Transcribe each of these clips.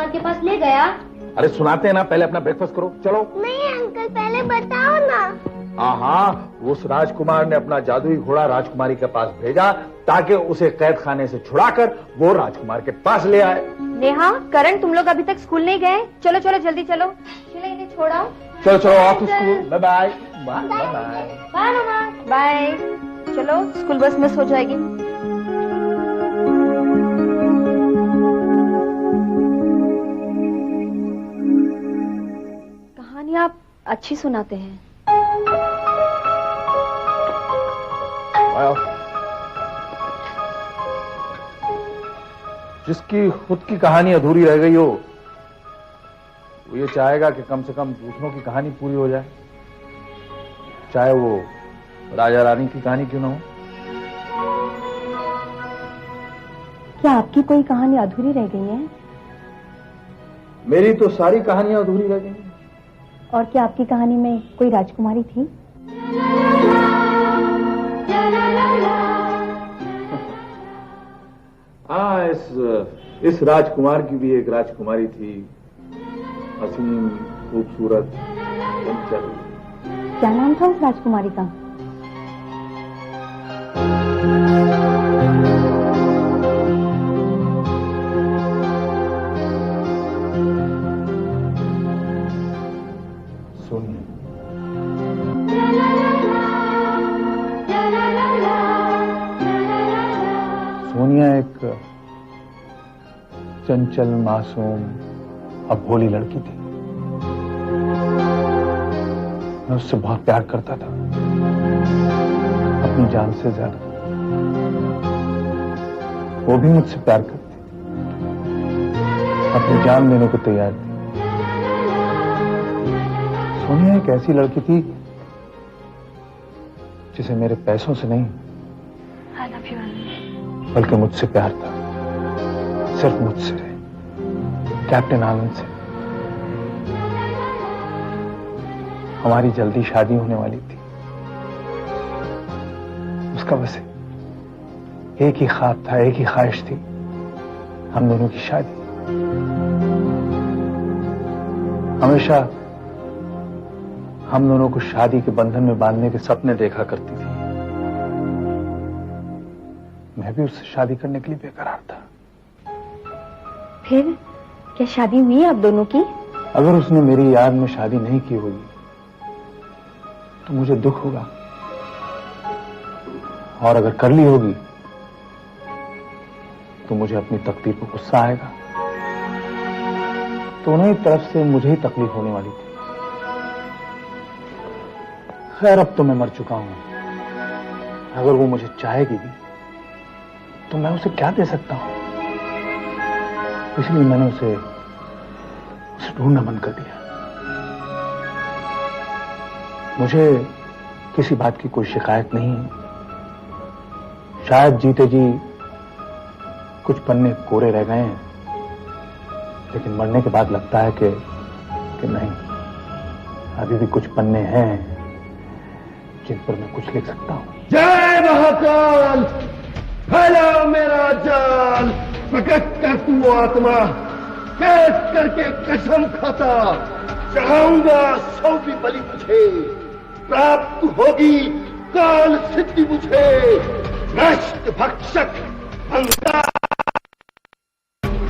राजकुमार के पास ले गया? अरे सुनाते हैं ना, पहले अपना ब्रेकफास्ट करो। चलो। नहीं अंकल, पहले बताओ ना। हाँ, उस राजकुमार ने अपना जादुई घोड़ा राजकुमारी के पास भेजा ताकि उसे कैद खाने से छुड़ाकर वो राजकुमार के पास ले आए। नेहा, करण, तुम लोग अभी तक स्कूल नहीं गए? चलो चलो जल्दी चलो। चलो इन्हें छोड़ाओ। चलो चलो off to school. Bye bye. Bye bye bye मामा। बाय। चलो, स्कूल बस मिस हो जाएगी। कहानी आप अच्छी सुनाते हैं। जिसकी खुद की कहानी अधूरी रह गई हो, वो ये चाहेगा कि कम से कम दूसरों की कहानी पूरी हो जाए, चाहे वो राजा रानी की कहानी क्यों ना हो। क्या आपकी कोई कहानी अधूरी रह गई है? मेरी तो सारी कहानियां अधूरी रह गई। और क्या आपकी कहानी में कोई राजकुमारी थी? हाँ, इस राजकुमार की भी एक राजकुमारी थी, हसीन, खूबसूरत, चंचल। क्या नाम था उस राजकुमारी का? सोनिया एक चंचल, मासूम और भोली लड़की थी। मैं उससे बहुत प्यार करता था, अपनी जान से ज्यादा। वो भी मुझसे प्यार करती, अपनी जान देने को तैयार थी। सोनिया एक ऐसी लड़की थी जिसे मेरे पैसों से नहीं बल्कि मुझसे प्यार था, सिर्फ मुझसे, कैप्टन आनंद से। हमारी जल्दी शादी होने वाली थी। उसका बस एक ही ख्वाब था, एक ही ख्वाहिश थी, हम दोनों की शादी। हमेशा हम दोनों को शादी के बंधन में बांधने के सपने देखा करती थी। मैं भी उससे शादी करने के लिए बेकरार था। फिर क्या शादी हुई आप दोनों की? अगर उसने मेरी याद में शादी नहीं की होगी तो मुझे दुख होगा, और अगर कर ली होगी तो मुझे अपनी तकदीर को गुस्सा आएगा। दोनों ही तरफ से मुझे ही तकलीफ होने वाली थी। खैर, अब तो मैं मर चुका हूं। अगर वो मुझे चाहेगी भी तो मैं उसे क्या दे सकता हूं? इसलिए मैंने उसे ढूंढना बंद कर दिया। मुझे किसी बात की कोई शिकायत नहीं है। शायद जीते जी कुछ पन्ने कोरे रह गए हैं, लेकिन मरने के बाद लगता है कि नहीं, अभी भी कुछ पन्ने हैं जिन पर मैं कुछ लिख सकता हूं। जय महाकाल, फैला मेरा जाल, प्रकट कर तू आत्मा, कैद करके कसम खाता, चढ़ाऊंगा 100 की बलि तुझे, प्राप्त होगी काल सिद्धि मुझे, नष्ट भक्षक अंधा,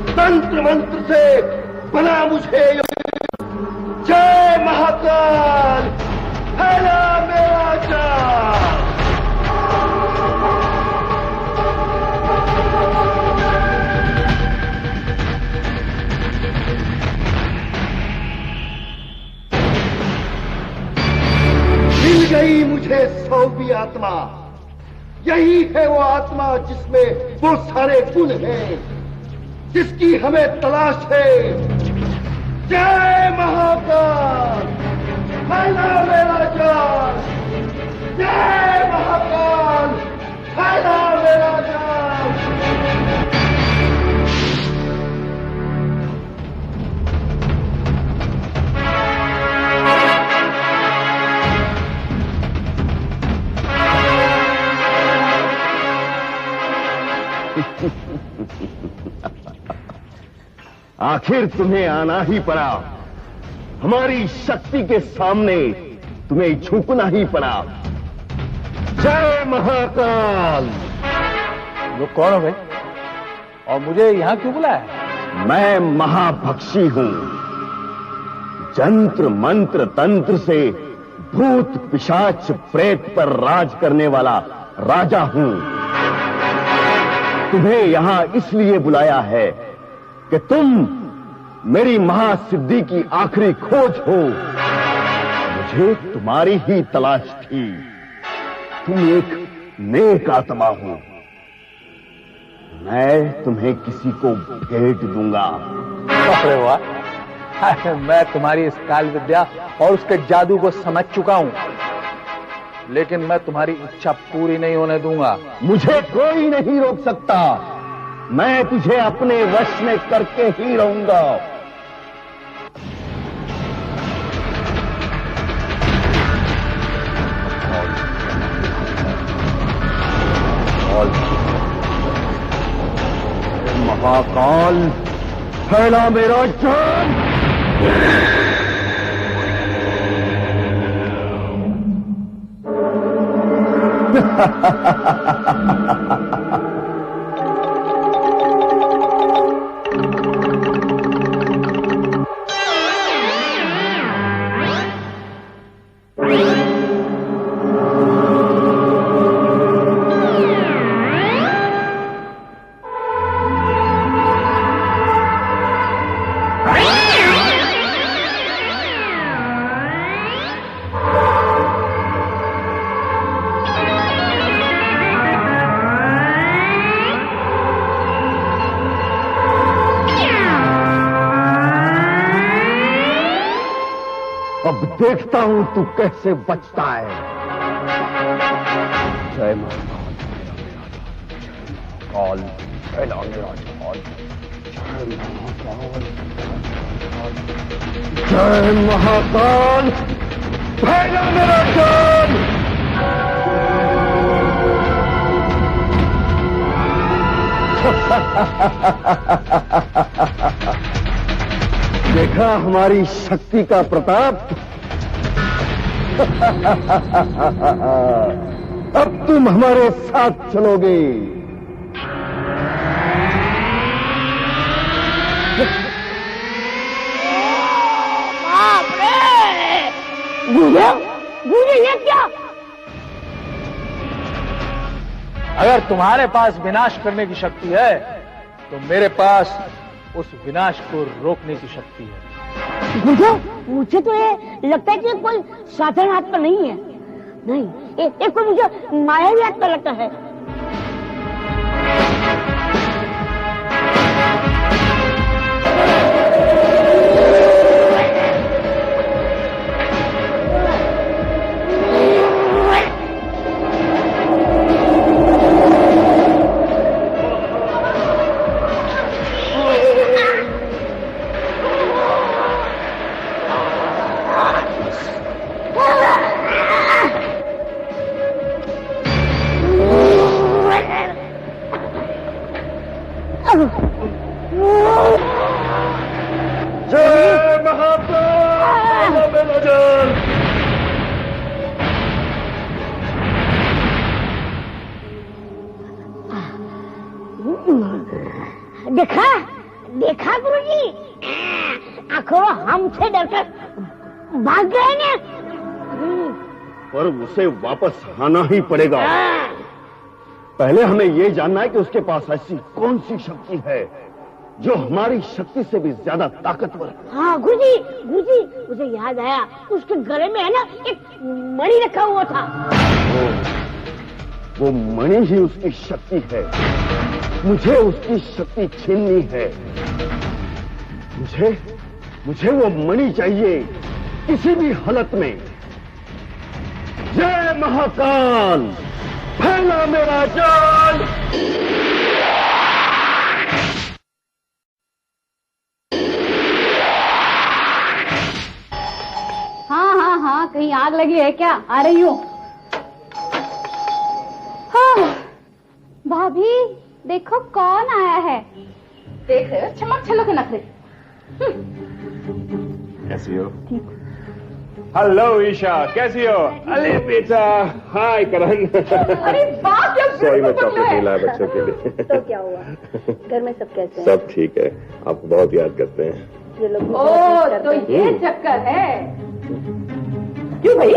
तंत्र मंत्र से बना मुझे। जय महाकाल, फैला मेरा जाल। मिल गई मुझे 100वीं आत्मा। यही है वो आत्मा जिसमें वो सारे गुण हैं जिसकी हमें तलाश है। जय महाकाल, फैला मेरा जाल। जय महाकाल, फैला मेरा जाल। आखिर तुम्हें आना ही पड़ा। हमारी शक्ति के सामने तुम्हें झुकना ही पड़ा। जय महाकाल। लोग कौन हो भाई और मुझे यहां क्यों बुलाया? मैं महाभक्षी हूं। जंत्र मंत्र तंत्र से भूत पिशाच प्रेत पर राज करने वाला राजा हूं। तुम्हें यहां इसलिए बुलाया है कि तुम मेरी महासिद्धि की आखिरी खोज हो। मुझे तुम्हारी ही तलाश थी। तुम एक नेक आत्मा हो। मैं तुम्हें किसी को भेंट दूंगा। अरे वाह, मैं तुम्हारी इस काल विद्या और उसके जादू को समझ चुका हूं, लेकिन मैं तुम्हारी इच्छा पूरी नहीं होने दूंगा। मुझे कोई नहीं रोक सकता। मैं तुझे अपने वश में करके ही रहूंगा। महाकाल, फैला मेरा जान। अब देखता हूं तू कैसे बचता है। जय महाकाल, फैला मेरा जान। जय महाकाल, फैला मेरा जान। देखा हमारी शक्ति का प्रताप। अब तुम हमारे साथ चलोगे। बाप रे! ये क्या? अगर तुम्हारे पास विनाश करने की शक्ति है तो मेरे पास उस विनाश को रोकने की शक्ति है। मुझे तो ये लगता है कि कोई साधारण आत्मा नहीं है। नहीं, ये कोई मुझे मायावी आत्मा लगता है। जय महाकाल, मेरा जान। देखा गुरुजी, आखिर हमसे डरकर भाग गए ना। पर उसे वापस आना ही पड़ेगा। पहले हमें यह जानना है कि उसके पास ऐसी कौन सी शक्ति है जो हमारी शक्ति से भी ज्यादा ताकतवर है। हाँ गुरुजी, मुझे याद आया, उसके गले में है ना एक मणि रखा हुआ था। वो मणि ही उसकी शक्ति है। मुझे उसकी शक्ति छीननी है। मुझे वो मणि चाहिए किसी भी हालत में। जय महाकाल, फैला मेरा जान। हाँ, कहीं आग लगी है क्या? आ रही हूँ। हाँ, भाभी देखो कौन आया है। देख रहे हो, चमक छलो के नखरे। कैसी हो? हेलो ईशा, कैसी हो? अरे बेटा, हाय करण। अरे बाप रे, सॉरी मैं चॉकलेट नहीं लाया बच्चों के लिए। तो क्या हुआ? घर में सब कैसे हैं? सब ठीक है, आपको बहुत याद करते हैं। ये लोग तो ये चक्कर है। क्यों भाई?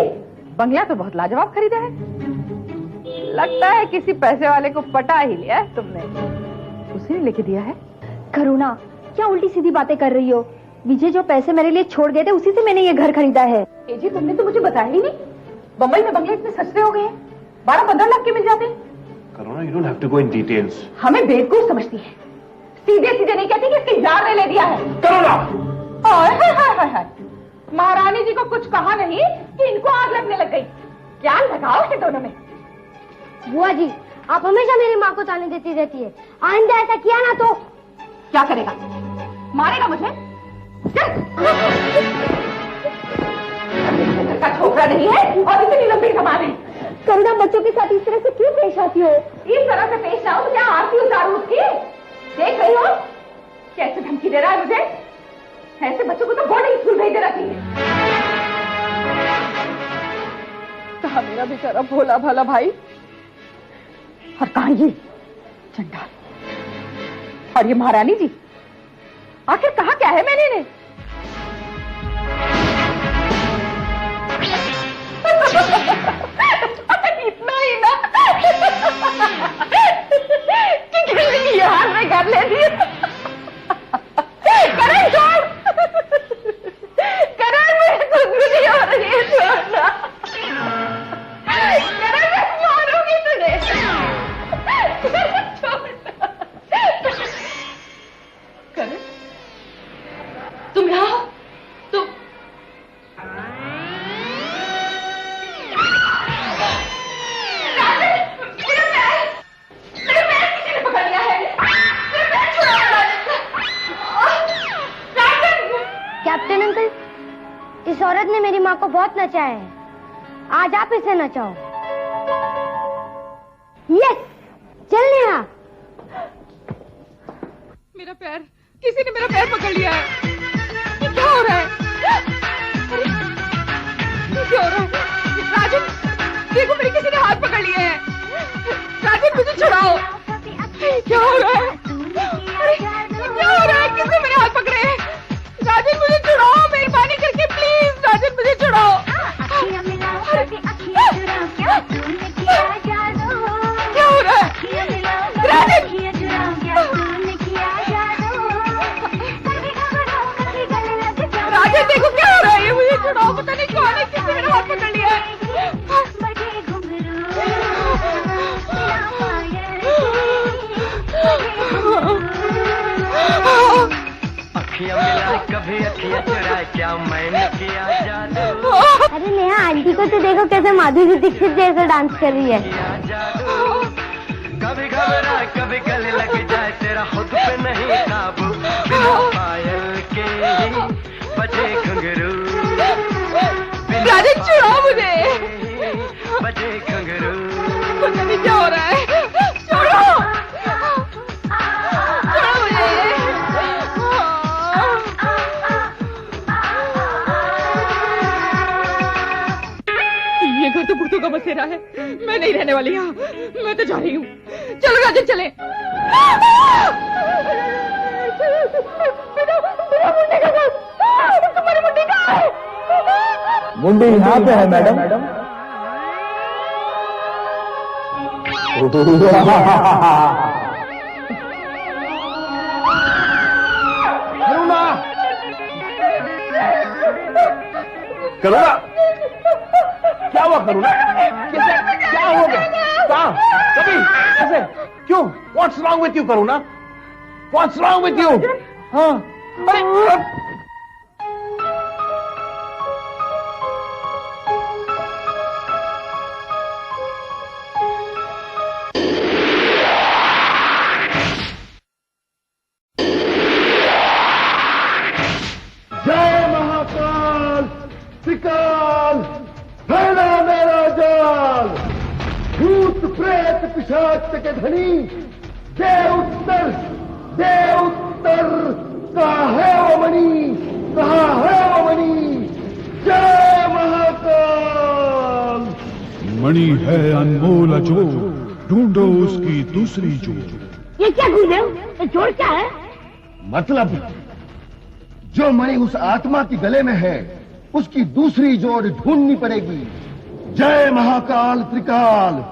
बंगला तो बहुत लाजवाब खरीदा है। लगता है किसी पैसे वाले को पटा ही लिया है तुमने। उसी ने लेके दिया है। करुणा, क्या उल्टी सीधी बातें कर रही हो? विजय जो पैसे मेरे लिए छोड़ गए थे, उसी से मैंने ये घर खरीदा है। जी तुमने तो मुझे बताया ही नहीं। बम्बई में बंगले इतने सस्ते हो गए हैं, 12-15 लाख के मिल जाते हैं। करुणा, you don't have to go in details. हमें बेवकूफ समझती है, सीधे सीधे नहीं कहती कि इसके यार ने ले दिया है। करुणा! हाय, महारानी जी को कुछ कहा नहीं कि इनको आग लगने लग गई। क्या लगाओ है दोनों में? बुआ जी, आप हमेशा मेरी माँ को ताने देती रहती है। आइंदा ऐसा किया ना तो क्या करेगा? मारेगा मुझे? का छोकरा नहीं है और इतनी लंबी जबान है। करुणा, बच्चों के साथ इस तरह से क्यों पेश आती हो? इस तरह से पेश आओ, क्या आरती उतारू उसकी? देख रही हो कैसे धमकी दे रहा है मुझे? ऐसे बच्चों को तो बोर्डिंग स्कूल भेज देना चाहिए। कहा मेरा बेचारा भोला भाला भाई, और कहा ये चंडाल, और ये महारानी जी, आखिर कहा क्या है मैंने इन्हें? इतना ही ना कि किसी हाल में घर ले दिया। करण छोड़, करण मेरी खुदकुशी हो रही है, छोड़ना। करण मैं मारूंगी तुझे, छोड़ना। करण तुम यहाँ हो? तुम कैप्टन अंकल, इस औरत ने मेरी माँ को बहुत नचाया है। आज आप इसे नचाओ। यस, चल नेहा। मेरा पैर, किसी ने मेरा पैर पकड़ लिया है। ये क्या हो रहा है? अरे, ये क्या हो रहा है? राजन, देखो मेरे किसी ने हाथ पकड़ लिए हैं। राजन मुझे छुड़ाओ। क्या हो रहा है? अरे, क्या हो रहा है? किसने मेरे हाथ पकड़े हैं? राजन मुझे छुड़ाओ, मेहरबानी करके प्लीज। राजन मुझे छुड़ाओ। क्या हो रहा है? राजन! राजन देखो क्या हो रहा है? ये मुझे छुड़ाओ, पता नहीं कौन है, किसने मेरा हाथ पकड़ लिया है। कभी अखियाँ चुराए, क्या मैंने किया जादू? अरे नेहा, आंटी को तो देखो कैसे माधुरी दीक्षित जैसे डांस कर रही है। कभी घबराए, कभी गले लग जाए, तेरा खुद पे नहीं काबू। बिना पायल के ही बजे घुंघरू। राजन छुड़ाओ मुझे, बजे घुंघरू। पता नहीं क्या हो रहा है। छोड़ो, छोड़ो मुझे। ये घर तो भूतों का बसेरा है, मैं नहीं रहने वाली यहाँ। मैं तो जा रही हूँ। चलो राजन चले। तुम्हारी मुंडी कहाँ है? मुंडी यहाँ पे है मैडम। करुणा! करुणा! क्या हुआ करुणा? कैसे? क्या हो गया? कहाँ? कभी? कैसे? क्यों? What's wrong with you Karuna? What's wrong with you? हाँ? अरे जय महाकाल त्रिकाल, फैला मेरा जाल। भूत प्रेत पिशाच के धनी, दे उत्तर, दे उत्तर, कहाँ है वो मणि, कहाँ है वो मणि? जय महाकाल। मणि है अनमोल अजोड़, ढूंढो उसकी दूसरी जोड़। ये क्या गुरुदेव, ये जोड़ क्या है? मतलब जो मणि उस आत्मा की गले में है उसकी दूसरी जोड़ ढूंढनी पड़ेगी। जय महाकाल त्रिकाल।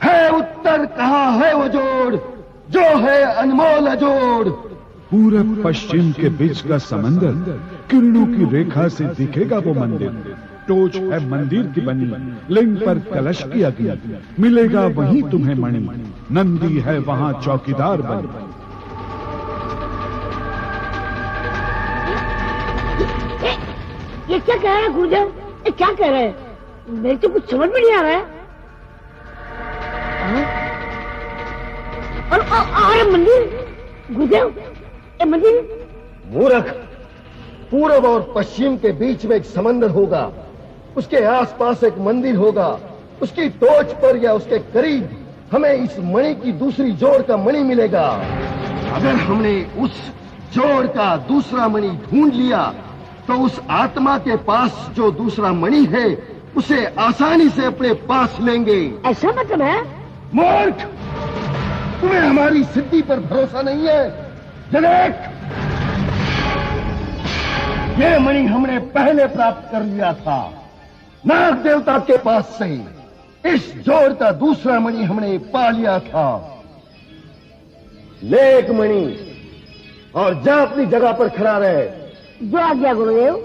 है उत्तर, कहाँ है वो जोड़ जो है अनमोल अजोड़? पूरब पश्चिम के बीच का समंदर, किरणों की रेखा से दिखेगा वो मंदिर। टोच है मंदिर की बनी, लिंग पर कलश की अग्नि, मिलेगा वहीं तुम्हें मणि। नंदी है वहां चौकीदार बनी। ये क्या कह रहे हैं गुरुदेव, ये क्या कह रहे हैं? मेरे तो कुछ समझ में नहीं आ रहा है। और मंदिर गुरुदेव, ये मंदिर? मूर्ख, पूरब और पश्चिम के बीच में एक समंदर होगा, उसके आसपास एक मंदिर होगा, उसकी टोच पर या उसके करीब हमें इस मणि की दूसरी जोड़ का मणि मिलेगा। अगर हमने उस जोड़ का दूसरा मणि ढूंढ लिया तो उस आत्मा के पास जो दूसरा मणि है उसे आसानी से अपने पास लेंगे। ऐसा मतलब है? मूर्ख, तुम्हें हमारी सिद्धि पर भरोसा नहीं है? जनक, ये मणि हमने पहले प्राप्त कर लिया था नाग देवता के पास से। इस जोड़ का दूसरा मणि हमने पा लिया था। ले एक मणि और जा अपनी जगह पर खड़ा रहे। जो आ गया गुरुदेव।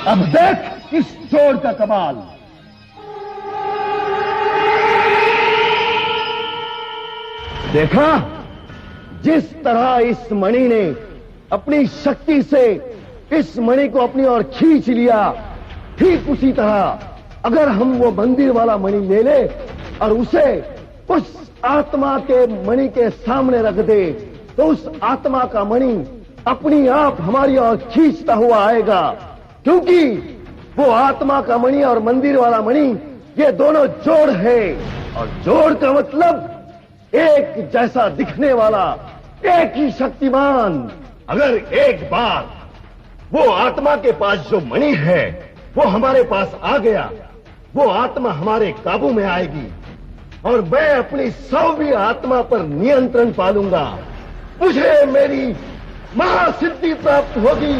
अब देख इस जोड़ का कमाल। देखा, जिस तरह इस मणि ने अपनी शक्ति से इस मणि को अपनी ओर खींच लिया, ठीक उसी तरह अगर हम वो मंदिर वाला मणि ले ले और उसे उस आत्मा के मणि के सामने रख दे तो उस आत्मा का मणि अपनी आप हमारी ओर खींचता हुआ आएगा, क्योंकि वो आत्मा का मणि और मंदिर वाला मणि ये दोनों जोड़ है। और जोड़ का मतलब एक जैसा दिखने वाला, एक ही शक्तिमान। अगर एक बार वो आत्मा के पास जो मणि है वो हमारे पास आ गया, वो आत्मा हमारे काबू में आएगी और मैं अपनी 100वीं आत्मा पर नियंत्रण पालूंगा। मुझे मेरी महासिद्धि प्राप्त होगी।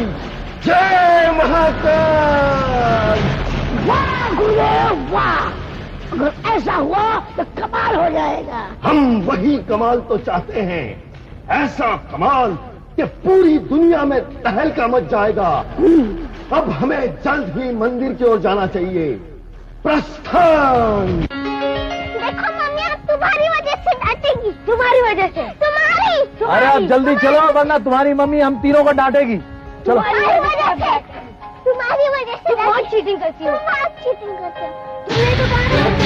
जय महाकाल। वाह गुरुदेव वाह, अगर ऐसा हुआ तो कमाल हो जाएगा। हम वही कमाल तो चाहते हैं, ऐसा कमाल कि पूरी दुनिया में तहलका मच जाएगा। अब हमें जल्द ही मंदिर की ओर जाना चाहिए। प्रस्थान। देखो मम्मी, अब तुम्हारी वजह से डांटेगी। तुम्हारी वजह से? तुम्हारी। अरे आप जल्दी चलो, वरना तुम्हारी मम्मी हम तीनों को डांटेगी। चलो। तुम्हारी वजह से। तुम्हारी वजह से। तुम बहुत चीटिंग करती हो। बहुत चीटिंग करते हो। तुमने तो कहा